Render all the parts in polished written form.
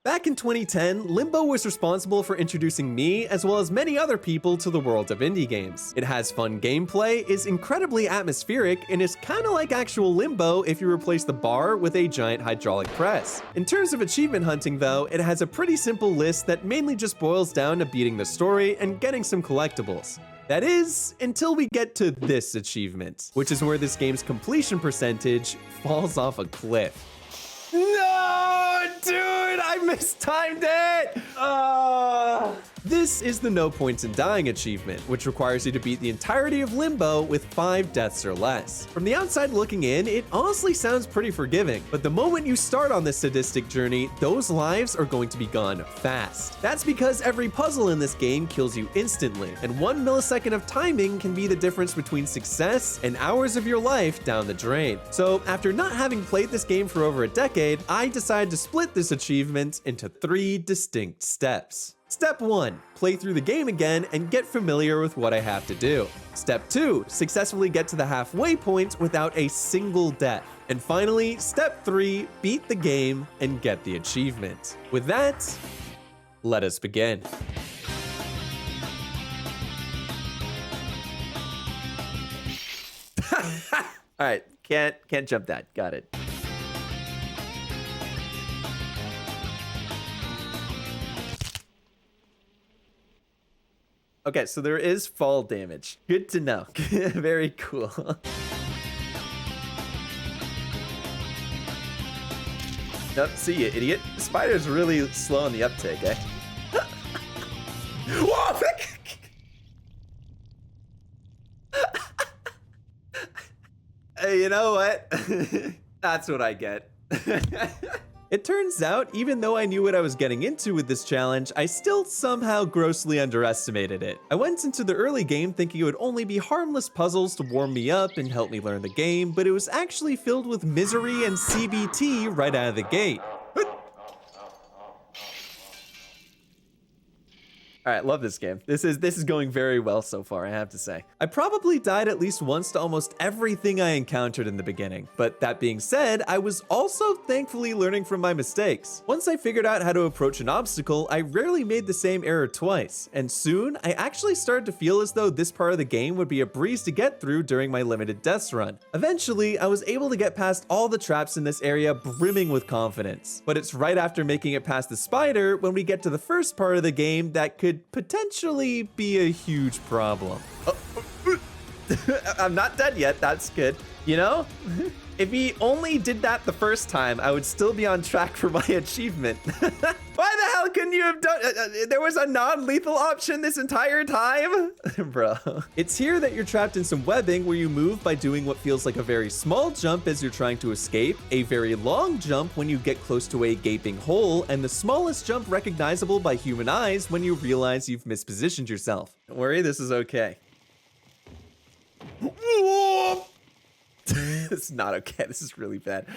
Back in 2010, Limbo was responsible for introducing me, as well as many other people, to the world of indie games. It has fun gameplay, is incredibly atmospheric, and is kinda like actual Limbo if you replace the bar with a giant hydraulic press. In terms of achievement hunting though, it has a pretty simple list that mainly just boils down to beating the story and getting some collectibles. That is, until we get to this achievement, which is where this game's completion percentage falls off a cliff. No, dude, I mistimed it! This is the No Points in Dying achievement, which requires you to beat the entirety of Limbo with 5 deaths or less. From the outside looking in, it honestly sounds pretty forgiving, but the moment you start on this sadistic journey, those lives are going to be gone fast. That's because every puzzle in this game kills you instantly, and 1 millisecond of timing can be the difference between success and hours of your life down the drain. So after not having played this game for over a decade, I decided to split this achievement into 3 distinct steps. Step 1, play through the game again and get familiar with what I have to do. Step 2, successfully get to the halfway point without a single death. And finally, step 3, beat the game and get the achievement. With that, let us begin. All right, can't jump that. Got it. Okay, so there is fall damage. Good to know. Very cool. Nope, see you, idiot. The spider's really slow on the uptake, eh? Whoa! Hey, you know what? That's what I get. It turns out, even though I knew what I was getting into with this challenge, I still somehow grossly underestimated it. I went into the early game thinking it would only be harmless puzzles to warm me up and help me learn the game, but it was actually filled with misery and CBT right out of the gate. All right, love this game. This is going very well so far, I have to say. I probably died at least once to almost everything I encountered in the beginning. But that being said, I was also thankfully learning from my mistakes. Once I figured out how to approach an obstacle, I rarely made the same error twice. And soon, I actually started to feel as though this part of the game would be a breeze to get through during my limited deaths run. Eventually, I was able to get past all the traps in this area brimming with confidence. But it's right after making it past the spider when we get to the first part of the game that could potentially be a huge problem. I'm not dead yet, that's good. You know, if he only did that the first time, I would still be on track for my achievement. Why the hell couldn't you have done there was a non-lethal option this entire time? Bro. It's here that you're trapped in some webbing where you move by doing what feels like a very small jump as you're trying to escape, a very long jump when you get close to a gaping hole, and the smallest jump recognizable by human eyes when you realize you've mispositioned yourself. Don't worry, this is okay. This is not okay. This is really bad.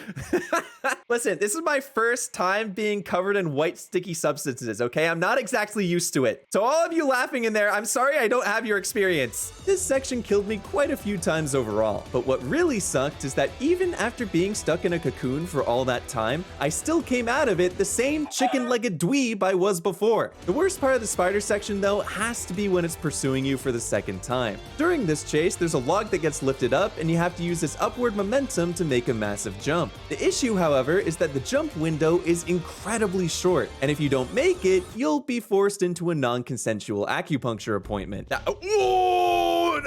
Listen, this is my first time being covered in white sticky substances, okay? I'm not exactly used to it. So all of you laughing in there, I'm sorry I don't have your experience. This section killed me quite a few times overall, but what really sucked is that even after being stuck in a cocoon for all that time, I still came out of it the same chicken-legged dweeb I was before. The worst part of the spider section, though, has to be when it's pursuing you for the second time. During this chase, there's a log that gets lifted up, and you have to use this upward momentum to make a massive jump. The issue, however, is that the jump window is incredibly short, and if you don't make it, you'll be forced into a non-consensual acupuncture appointment. Now,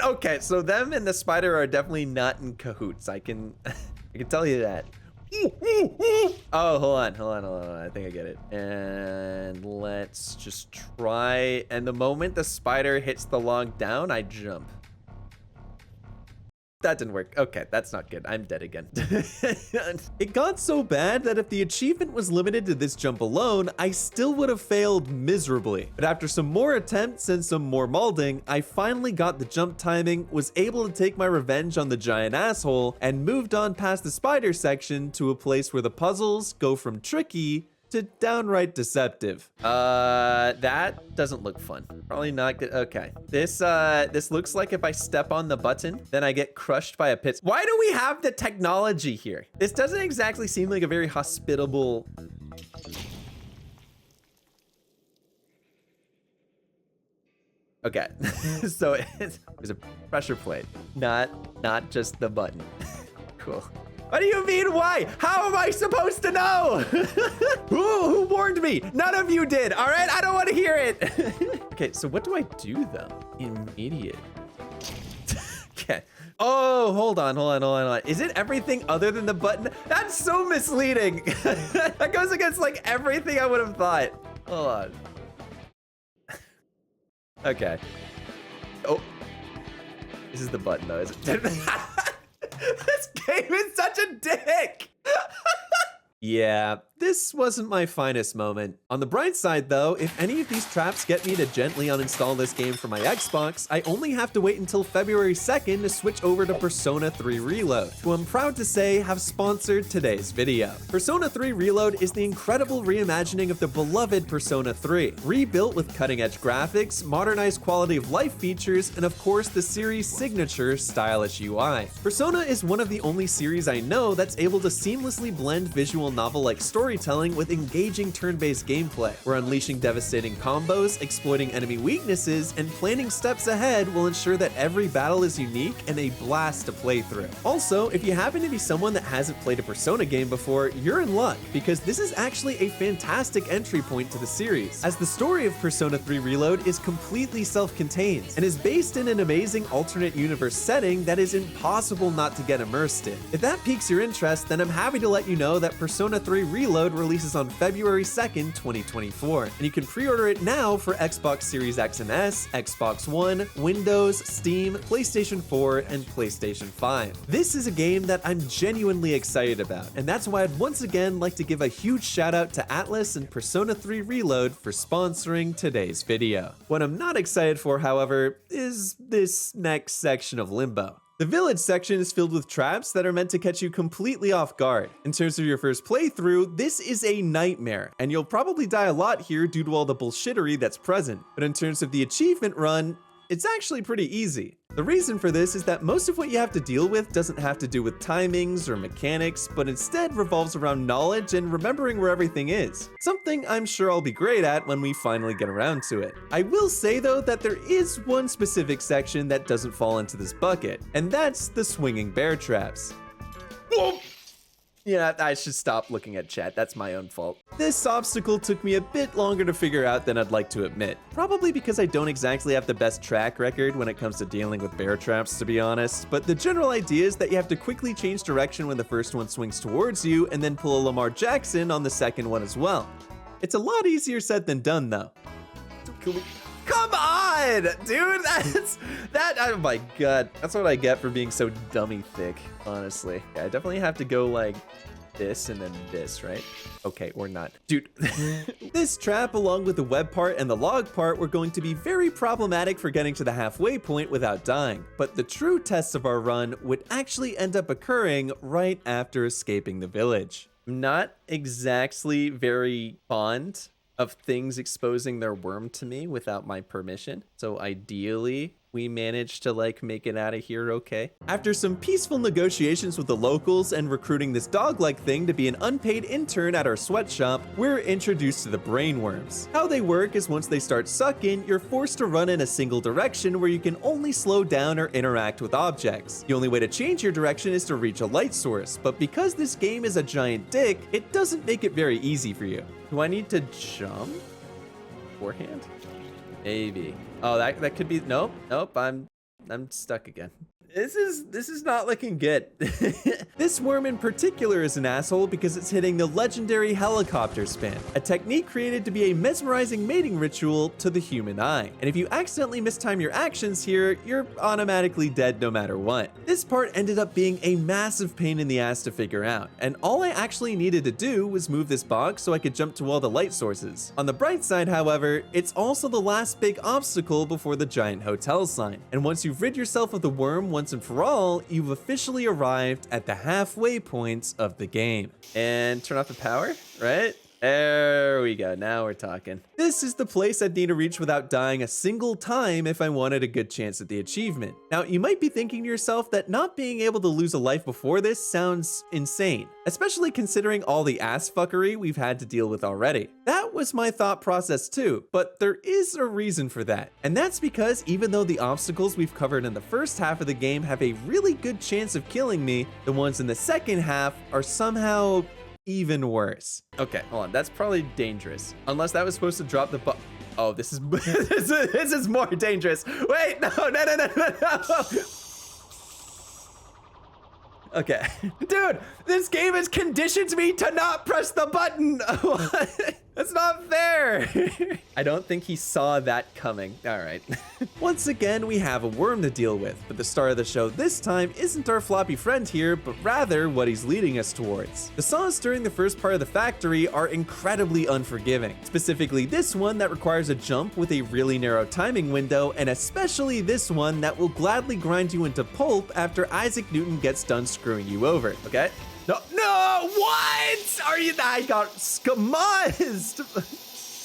okay, so them and the spider are definitely not in cahoots. I can tell you that. Oh, hold on. I think I get it. And let's just try. And the moment the spider hits the log down, I jump. That didn't work. Okay, that's not good. I'm dead again. It got so bad that if the achievement was limited to this jump alone, I still would have failed miserably. But after some more attempts and some more molding, I finally got the jump timing, was able to take my revenge on the giant asshole, and moved on past the spider section to a place where the puzzles go from tricky to downright deceptive. That doesn't look fun. Probably not good. Okay. This looks like if I step on the button, then I get crushed by a pit. Why do we have the technology here? This doesn't exactly seem like a very hospitable... Okay, so there's a pressure plate, not just the button. Cool. What do you mean, why? How am I supposed to know? Who warned me? None of you did, all right? I don't want to hear it. Okay, so what do I do, though? Immediate. Okay. Oh, hold on. Is it everything other than the button? That's so misleading. That goes against, like, everything I would have thought. Hold on. Okay. Oh. This is the button, though, is it? This game is such a dick! Yeah, this wasn't my finest moment. On the bright side though, if any of these traps get me to gently uninstall this game from my Xbox, I only have to wait until February 2nd to switch over to Persona 3 Reload, who I'm proud to say have sponsored today's video. Persona 3 Reload is the incredible reimagining of the beloved Persona 3, rebuilt with cutting-edge graphics, modernized quality of life features, and of course the series' signature stylish UI. Persona is one of the only series I know that's able to seamlessly blend visual novel-like storytelling with engaging turn-based gameplay. We're unleashing devastating combos, exploiting enemy weaknesses, and planning steps ahead will ensure that every battle is unique and a blast to play through. Also, if you happen to be someone that hasn't played a Persona game before, you're in luck, because this is actually a fantastic entry point to the series, as the story of Persona 3 Reload is completely self-contained, and is based in an amazing alternate universe setting that is impossible not to get immersed in. If that piques your interest, then I'm happy to let you know that Persona 3 Reload releases on February 2nd, 2024, and you can pre-order it now for Xbox Series X and S, Xbox One, Windows, Steam, PlayStation 4, and PlayStation 5. This is a game that I'm genuinely excited about, and that's why I'd once again like to give a huge shout out to Atlas and Persona 3 Reload for sponsoring today's video. What I'm not excited for, however, is this next section of Limbo. The village section is filled with traps that are meant to catch you completely off guard. In terms of your first playthrough, this is a nightmare, and you'll probably die a lot here due to all the bullshittery that's present. But in terms of the achievement run, it's actually pretty easy. The reason for this is that most of what you have to deal with doesn't have to do with timings or mechanics, but instead revolves around knowledge and remembering where everything is. Something I'm sure I'll be great at when we finally get around to it. I will say though that there is one specific section that doesn't fall into this bucket, and that's the swinging bear traps. Whoa! Yeah, I should stop looking at chat, that's my own fault. This obstacle took me a bit longer to figure out than I'd like to admit. Probably because I don't exactly have the best track record when it comes to dealing with bear traps, to be honest, but the general idea is that you have to quickly change direction when the first one swings towards you, and then pull a Lamar Jackson on the second one as well. It's a lot easier said than done though. Come on, dude, oh my god. That's what I get for being so dummy thick, honestly. Yeah, I definitely have to go like this and then this, right? Okay, or not. Dude, this trap along with the web part and the log part were going to be very problematic for getting to the halfway point without dying. But the true test of our run would actually end up occurring right after escaping the village. I'm not exactly very fond of things exposing their worm to me without my permission. So ideally, we managed to like make it out of here okay. After some peaceful negotiations with the locals and recruiting this dog-like thing to be an unpaid intern at our sweatshop, we're introduced to the brainworms. How they work is once they start sucking, you're forced to run in a single direction where you can only slow down or interact with objects. The only way to change your direction is to reach a light source, but because this game is a giant dick, it doesn't make it very easy for you. Do I need to jump beforehand? Maybe. Oh, that could be, nope, I'm stuck again. This is not looking good. This worm in particular is an asshole because it's hitting the legendary helicopter spin, a technique created to be a mesmerizing mating ritual to the human eye. And if you accidentally mistime your actions here, you're automatically dead no matter what. This part ended up being a massive pain in the ass to figure out, and all I actually needed to do was move this box so I could jump to all the light sources. On the bright side, however, it's also the last big obstacle before the giant hotel sign. And once you've rid yourself of the worm once and for all, you've officially arrived at the halfway point of the game. And turn off the power, right? There we go. Now we're talking. This is the place I'd need to reach without dying a single time if I wanted a good chance at the achievement. Now, you might be thinking to yourself that not being able to lose a life before this sounds insane, especially considering all the ass fuckery we've had to deal with already. That was my thought process too, but there is a reason for that. And that's because even though the obstacles we've covered in the first half of the game have a really good chance of killing me, the ones in the second half are somehow even worse. Okay, hold on. That's probably dangerous. Unless that was supposed to drop the oh, this is this is more dangerous. Wait, no. Okay. Dude, this game has conditioned me to not press the button. That's not fair. I don't think he saw that coming. All right. Once again, we have a worm to deal with, but the star of the show this time isn't our floppy friend here, but rather what he's leading us towards. The saws during the first part of the factory are incredibly unforgiving, specifically this one that requires a jump with a really narrow timing window, and especially this one that will gladly grind you into pulp after Isaac Newton gets done screwing you over, okay? No, what? Are you? I got skamazed.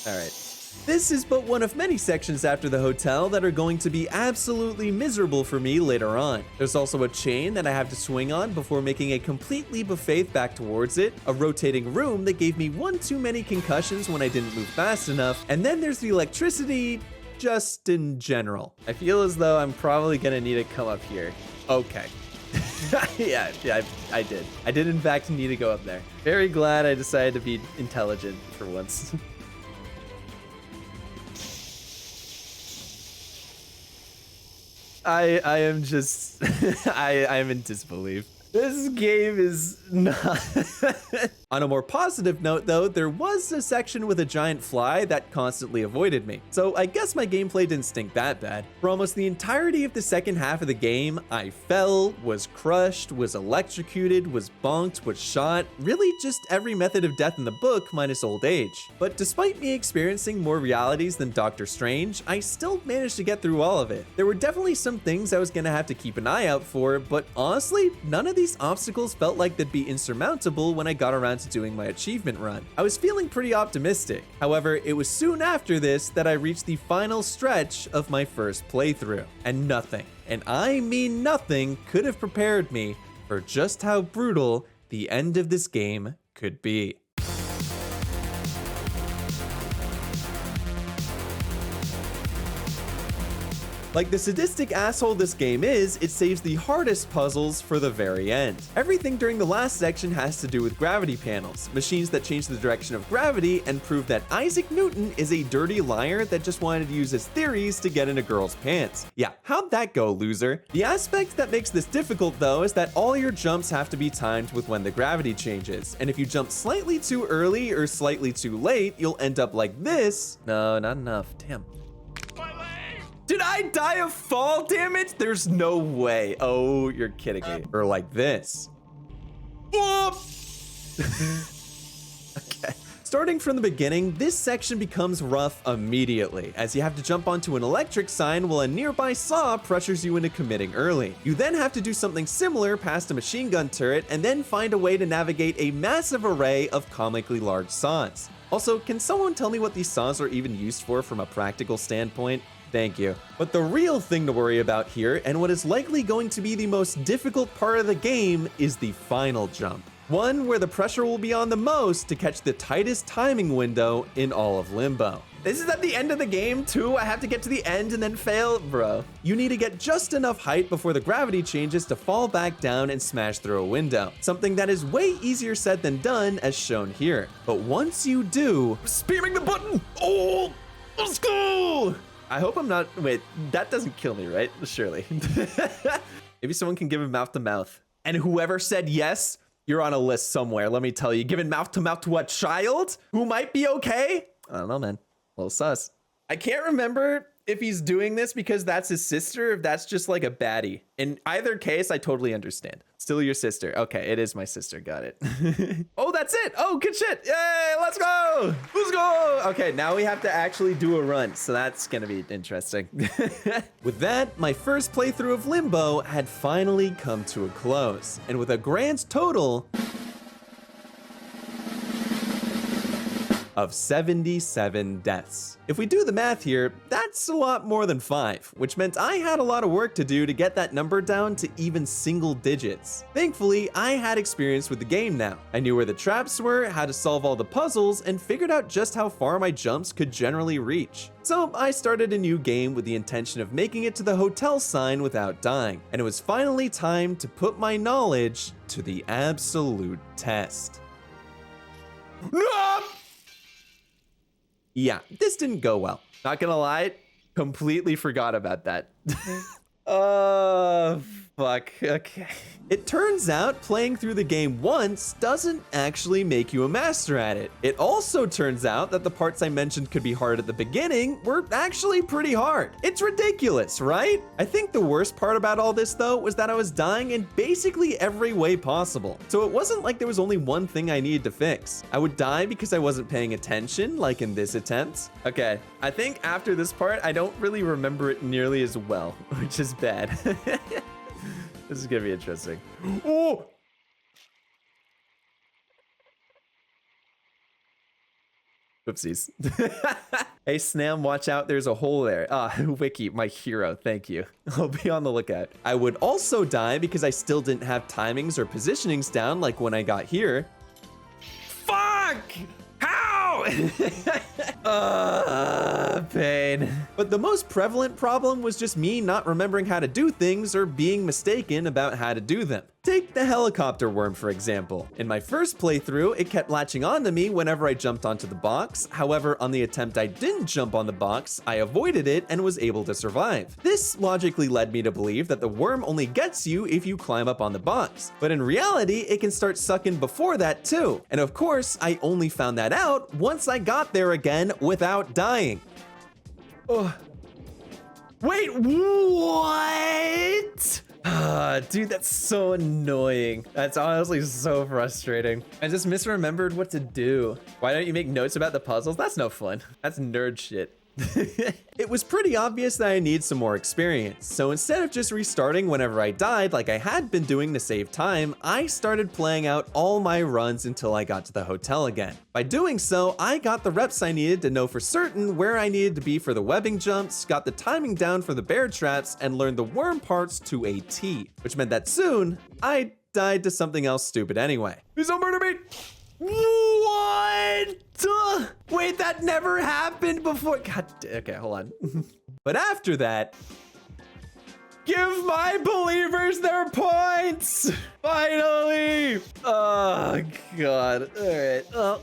All right. This is but one of many sections after the hotel that are going to be absolutely miserable for me later on. There's also a chain that I have to swing on before making a complete leap of faith back towards it, a rotating room that gave me one too many concussions when I didn't move fast enough, and then there's the electricity just in general. I feel as though I'm probably gonna need to come up here. Okay. yeah, I did. I did in fact need to go up there. Very glad I decided to be intelligent for once. I am just, I am in disbelief. This game is not. On a more positive note though, there was a section with a giant fly that constantly avoided me. So I guess my gameplay didn't stink that bad. For almost the entirety of the second half of the game, I fell, was crushed, was electrocuted, was bonked, was shot, really just every method of death in the book minus old age. But despite me experiencing more realities than Doctor Strange, I still managed to get through all of it. There were definitely some things I was gonna have to keep an eye out for, but honestly, none of these obstacles felt like they'd be insurmountable when I got around to doing my achievement run. I was feeling pretty optimistic. However, it was soon after this that I reached the final stretch of my first playthrough, and nothing, and I mean nothing, could have prepared me for just how brutal the end of this game could be. Like the sadistic asshole this game is, it saves the hardest puzzles for the very end. Everything during the last section has to do with gravity panels, machines that change the direction of gravity and prove that Isaac Newton is a dirty liar that just wanted to use his theories to get in a girl's pants. Yeah, how'd that go, loser? The aspect that makes this difficult though is that all your jumps have to be timed with when the gravity changes, and if you jump slightly too early or slightly too late, you'll end up like this. No, not enough, damn. Did I die of fall damage? There's no way. Oh, you're kidding me. Or like this. Okay. Starting from the beginning, this section becomes rough immediately, as you have to jump onto an electric sign while a nearby saw pressures you into committing early. You then have to do something similar past a machine gun turret, and then find a way to navigate a massive array of comically large saws. Also, can someone tell me what these saws are even used for from a practical standpoint? Thank you. But the real thing to worry about here, and what is likely going to be the most difficult part of the game, is the final jump. One where the pressure will be on the most to catch the tightest timing window in all of Limbo. This is at the end of the game too? I have to get to the end and then fail? Bro. You need to get just enough height before the gravity changes to fall back down and smash through a window. Something that is way easier said than done, as shown here. But once you do... Spamming the button! Oh! Let's go! I hope I'm not, wait, that doesn't kill me, right? Surely. Maybe someone can give him mouth to mouth. And whoever said yes, you're on a list somewhere, let me tell you. Giving mouth to mouth to a child who might be okay? I don't know, man. A little sus. I can't remember if he's doing this because that's his sister, or if that's just like a baddie. In either case, I totally understand. Still your sister. Okay, it is my sister. Got it. Oh, that's it. Oh, good shit. Yay, let's go. Let's go. Okay, now we have to actually do a run. So that's going to be interesting. With that, my first playthrough of Limbo had finally come to a close. And with a grand total of 77 deaths. If we do the math here, that's a lot more than 5, which meant I had a lot of work to do to get that number down to even single digits. Thankfully, I had experience with the game now. I knew where the traps were, how to solve all the puzzles, and figured out just how far my jumps could generally reach. So I started a new game with the intention of making it to the hotel sign without dying, and it was finally time to put my knowledge to the absolute test. No! Yeah, this didn't go well. Not gonna lie, completely forgot about that. Oh, fuck. Okay. It turns out playing through the game once doesn't actually make you a master at it. It also turns out that the parts I mentioned could be hard at the beginning were actually pretty hard. It's ridiculous, right? I think the worst part about all this, though, was that I was dying in basically every way possible. So it wasn't like there was only one thing I needed to fix. I would die because I wasn't paying attention, like in this attempt. Okay, I think after this part, I don't really remember it nearly as well, which is bad. This is gonna be interesting. Oh! Oopsies. Hey, Snam, watch out. There's a hole there. Wiki, my hero. Thank you. I'll be on the lookout. I would also die because I still didn't have timings or positionings down like when I got here. Fuck! How? Pain. But the most prevalent problem was just me not remembering how to do things or being mistaken about how to do them. Take the helicopter worm, for example. In my first playthrough, it kept latching onto me whenever I jumped onto the box. However, on the attempt I didn't jump on the box, I avoided it and was able to survive. This logically led me to believe that the worm only gets you if you climb up on the box. But in reality, it can start sucking before that too. And of course, I only found that out once I got there again without dying. Oh. Wait, what? Dude, that's so annoying. That's honestly so frustrating. I just misremembered what to do. Why don't you make notes about the puzzles? That's no fun. That's nerd shit. It was pretty obvious that I need some more experience, so instead of just restarting whenever I died like I had been doing to save time, I started playing out all my runs until I got to the hotel again. By doing so, I got the reps I needed to know for certain where I needed to be for the webbing jumps, got the timing down for the bear traps, and learned the worm parts to a T, which meant that soon, I died to something else stupid anyway. Please don't murder me! What? Wait, that never happened before. God, okay, hold on. But after that, give my believers their points! Finally! Oh, God. All right. Well,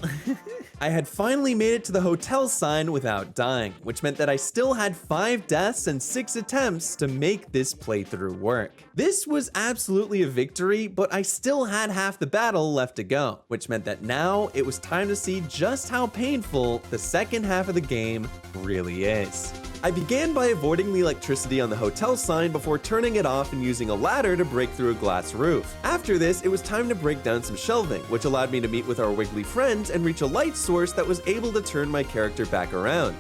I had finally made it to the hotel sign without dying, which meant that I still had 5 deaths and 6 attempts to make this playthrough work. This was absolutely a victory, but I still had half the battle left to go, which meant that now it was time to see just how painful the second half of the game really is. I began by avoiding the electricity on the hotel sign before turning it off and using a ladder to break through a glass roof. After this, it was time to break down some shelving, which allowed me to meet with our wiggly friend and reach a light source that was able to turn my character back around.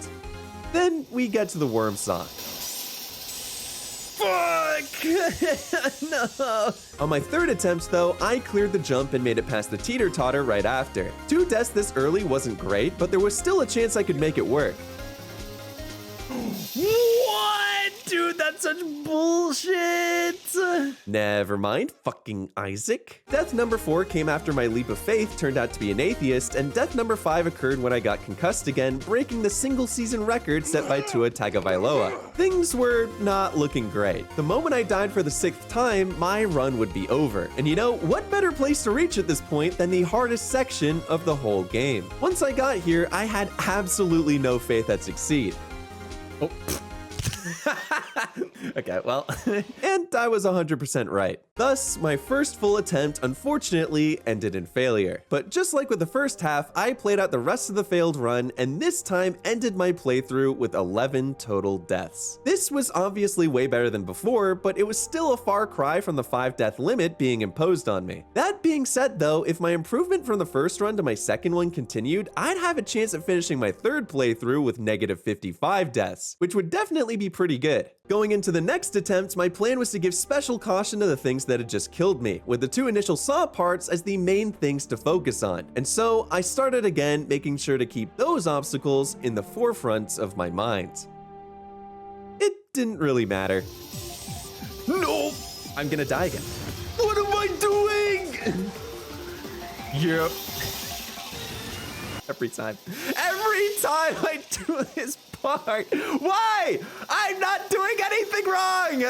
Then we get to the worm song. Fuck! No! On my third attempt, though, I cleared the jump and made it past the teeter-totter right after. 2 deaths this early wasn't great, but there was still a chance I could make it work. What? Dude, that's such bullshit. Never mind, fucking Isaac. Death number 4 came after my leap of faith turned out to be an atheist, and death number 5 occurred when I got concussed again, breaking the single season record set by Tua Tagovailoa. Things were not looking great. The moment I died for the 6th time, my run would be over. And you know, what better place to reach at this point than the hardest section of the whole game? Once I got here, I had absolutely no faith I'd succeed. Oh. Okay, well, and I was 100% right. Thus, my first full attempt unfortunately ended in failure. But just like with the first half, I played out the rest of the failed run, and this time ended my playthrough with 11 total deaths. This was obviously way better than before, but it was still a far cry from the 5-death limit being imposed on me. That being said though, if my improvement from the first run to my second one continued, I'd have a chance at finishing my third playthrough with -55 deaths, which would definitely be pretty good. Going into the next attempt, my plan was to give special caution to the things that had just killed me, with the 2 initial saw parts as the main things to focus on. And so I started again, making sure to keep those obstacles in the forefront of my mind. It didn't really matter. No! I'm gonna die again. What am I doing? Yep. Every time I do this part. Why? I'm not doing anything wrong!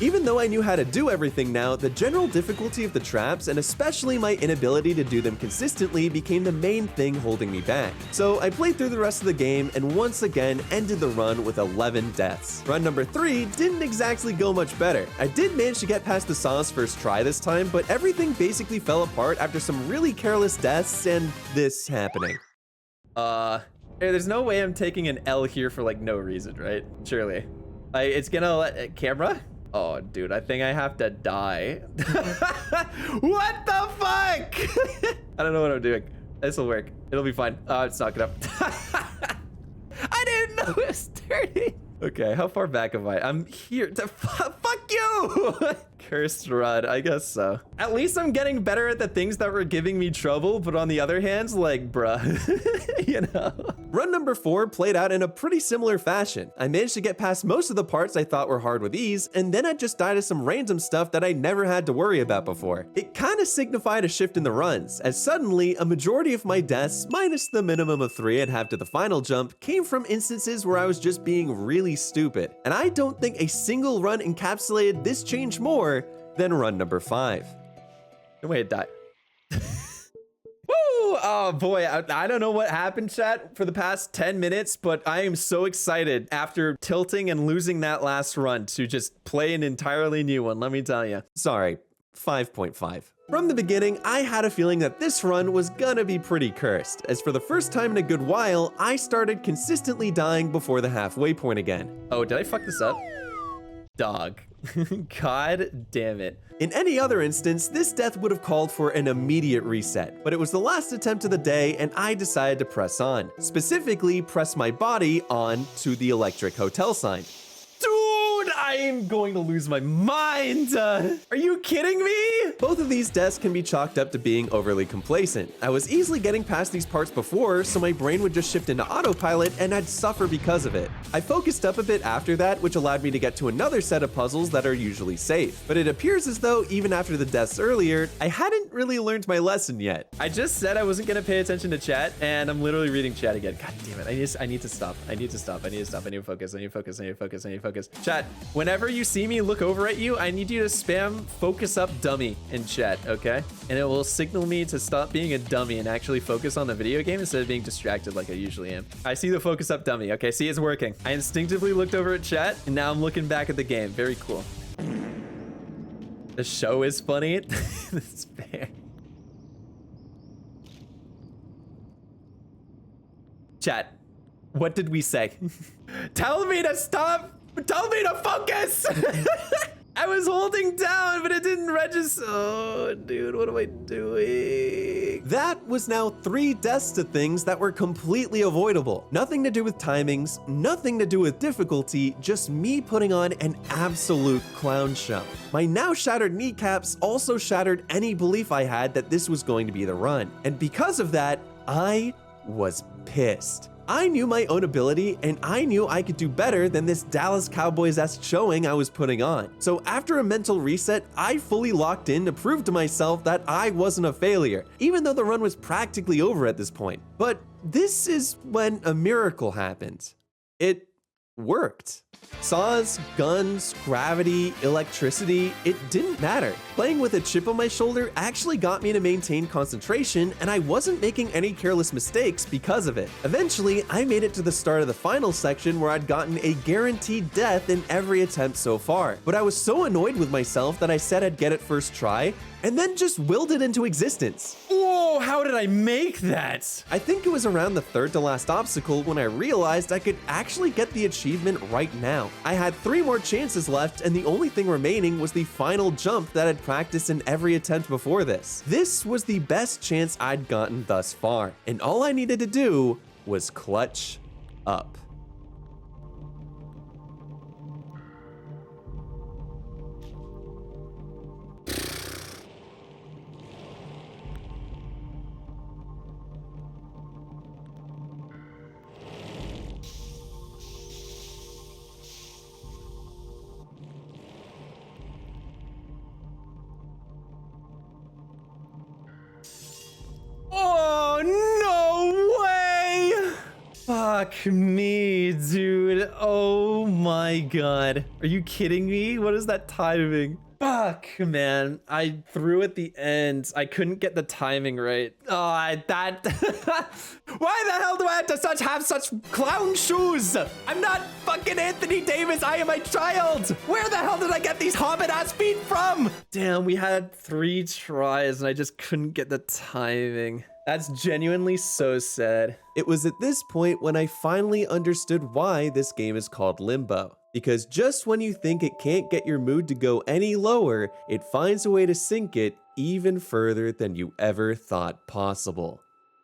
Even though I knew how to do everything now, the general difficulty of the traps, and especially my inability to do them consistently, became the main thing holding me back. So I played through the rest of the game and once again ended the run with 11 deaths. Run number 3 didn't exactly go much better. I did manage to get past the saw's first try this time, but everything basically fell apart after some really careless deaths and this happening. There's no way I'm taking an L here for like no reason, right? Surely. It's gonna let camera? Oh, dude, I think I have to die. What the fuck? I don't know what I'm doing. This will work. It'll be fine. It's not gonna. I didn't know it was turning. Okay, how far back am I? I'm here. Fuck you! Cursed run, I guess so. At least I'm getting better at the things that were giving me trouble, but on the other hand, like, bruh, you know? Run number 4 played out in a pretty similar fashion. I managed to get past most of the parts I thought were hard with ease, and then I just died to some random stuff that I never had to worry about before. It kind of signified a shift in the runs, as suddenly a majority of my deaths, minus the minimum of 3 I'd have to the final jump, came from instances where I was just being really stupid. And I don't think a single run encapsulated this change more than run number 5. No way it died. Woo! Oh boy, I don't know what happened, chat, for the past 10 minutes, but I am so excited after tilting and losing that last run to just play an entirely new one, let me tell you. Sorry, 5.5. From the beginning, I had a feeling that this run was gonna be pretty cursed, as for the first time in a good while, I started consistently dying before the halfway point again. Oh, did I fuck this up? Dog. God damn it. In any other instance, this death would have called for an immediate reset, but it was the last attempt of the day and I decided to press on. Specifically, press my body on to the electric hotel sign. Dude, I am going to lose my mind. Are you kidding me? Both of these deaths can be chalked up to being overly complacent. I was easily getting past these parts before, so my brain would just shift into autopilot and I'd suffer because of it. I focused up a bit after that, which allowed me to get to another set of puzzles that are usually safe. But it appears as though even after the deaths earlier, I hadn't really learned my lesson yet. I just said I wasn't gonna pay attention to chat, and I'm literally reading chat again. God damn it, I need to stop. I need to focus. Chat, whenever you see me look over at you, I need you to spam focus up dummy in chat, okay? And it will signal me to stop being a dummy and actually focus on the video game instead of being distracted like I usually am. I see the focus up dummy, okay? See, it's working. I instinctively looked over at chat, and now I'm looking back at the game. Very cool. The show is funny. That's fair. Chat, what did we say? Tell me to stop! Tell me to focus! I was holding down, but it didn't register. Oh, dude, what am I doing? That was now 3 deaths to things that were completely avoidable. Nothing to do with timings, nothing to do with difficulty, just me putting on an absolute clown show. My now shattered kneecaps also shattered any belief I had that this was going to be the run. And because of that, I was pissed. I knew my own ability and I knew I could do better than this Dallas Cowboys-esque showing I was putting on. So after a mental reset, I fully locked in to prove to myself that I wasn't a failure, even though the run was practically over at this point. But this is when a miracle happened. It worked. Saws, guns, gravity, electricity, it didn't matter. Playing with a chip on my shoulder actually got me to maintain concentration, and I wasn't making any careless mistakes because of it. Eventually, I made it to the start of the final section where I'd gotten a guaranteed death in every attempt so far. But I was so annoyed with myself that I said I'd get it first try, and then just willed it into existence. Whoa, how did I make that? I think it was around the 3rd to last obstacle when I realized I could actually get the achievement right now. I had 3 more chances left, and the only thing remaining was the final jump that I'd practiced in every attempt before this. This was the best chance I'd gotten thus far, and all I needed to do was clutch up. me, dude. Oh my god. Are you kidding me? What is that timing? Fuck, man. I threw at the end. I couldn't get the timing right. Oh, that... Why the hell do I have to have such clown shoes? I'm not fucking Anthony Davis. I am a child. Where the hell did I get these hobbit-ass feet from? Damn, we had 3 tries and I just couldn't get the timing. That's genuinely so sad. It was at this point when I finally understood why this game is called Limbo. Because just when you think it can't get your mood to go any lower, it finds a way to sink it even further than you ever thought possible.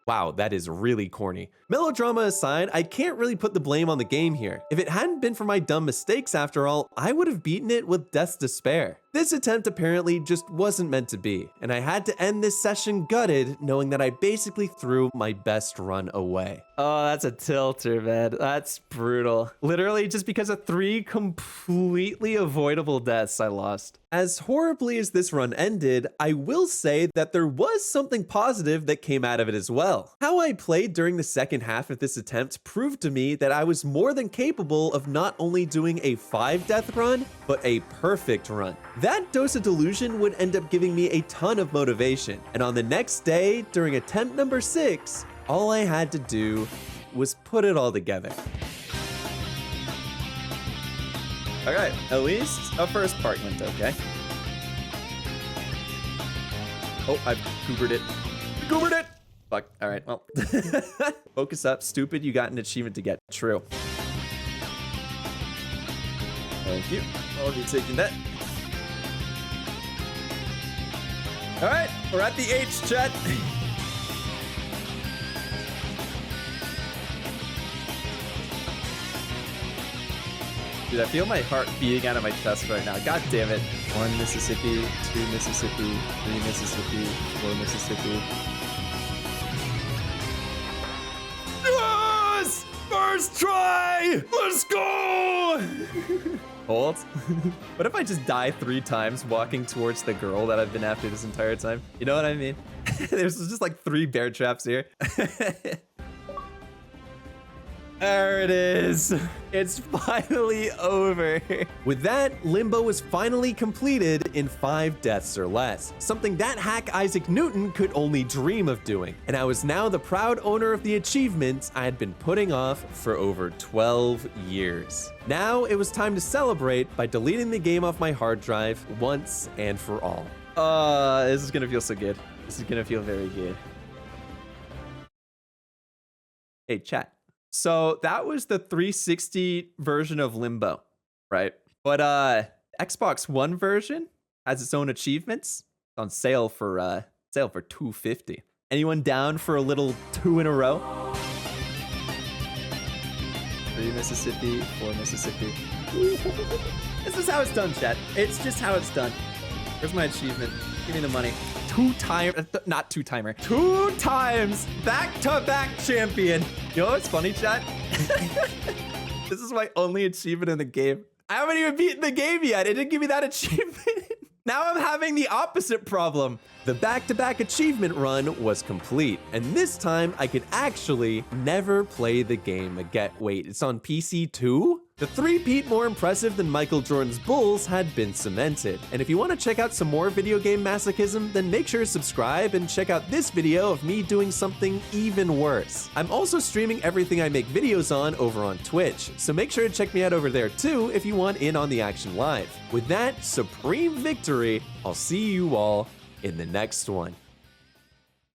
Wow, that is really corny. Melodrama aside, I can't really put the blame on the game here. If it hadn't been for my dumb mistakes after all, I would have beaten it with death's despair. This attempt apparently just wasn't meant to be, and I had to end this session gutted, knowing that I basically threw my best run away. Oh, that's a tilter, man. That's brutal. Literally just because of 3 completely avoidable deaths I lost. As horribly as this run ended, I will say that there was something positive that came out of it as well. How I played during the second half of this attempt proved to me that I was more than capable of not only doing a 5-death run, but a perfect run. That dose of delusion would end up giving me a ton of motivation, and on the next day, during attempt number 6, all I had to do was put it all together. Alright, at least a first part went okay. Oh, I've goobered it. Goobered it! Fuck, alright, well. Focus up, stupid, you got an achievement to get. True. Thank you. I'll be taking that. Alright, we're at the H, chat. Dude, I feel my heart beating out of my chest right now. God damn it. 1 Mississippi, 2 Mississippi, 3 Mississippi, 4 Mississippi. Yes! First try! Let's go! Hold. What if I just die 3 times walking towards the girl that I've been after this entire time? You know what I mean? There's just like 3 bear traps here. There it is. It's finally over. With that, Limbo was finally completed in 5 deaths or less, something that hack Isaac Newton could only dream of doing. And I was now the proud owner of the achievements I had been putting off for over 12 years. Now it was time to celebrate by deleting the game off my hard drive once and for all. This is gonna feel so good. This is gonna feel very good. Hey, chat. So that was the 360 version of Limbo, right? But Xbox One version has its own achievements. It's on sale for $250. Anyone down for a little 2 in a row? 3 Mississippi, 4 Mississippi. This is how it's done, chat. It's just how it's done. Where's my achievement? Give me the money. 2 times back-to-back champion. You know what's funny, chat? This is my only achievement in the game. I haven't even beaten the game yet. It didn't give me that achievement. Now I'm having the opposite problem. The back-to-back achievement run was complete, and this time I could actually never play the game again. Wait, it's on PC too? The three-peat more impressive than Michael Jordan's Bulls had been cemented. And if you want to check out some more video game masochism, then make sure to subscribe and check out this video of me doing something even worse. I'm also streaming everything I make videos on over on Twitch, so make sure to check me out over there too if you want in on the action live. With that supreme victory, I'll see you all in the next one.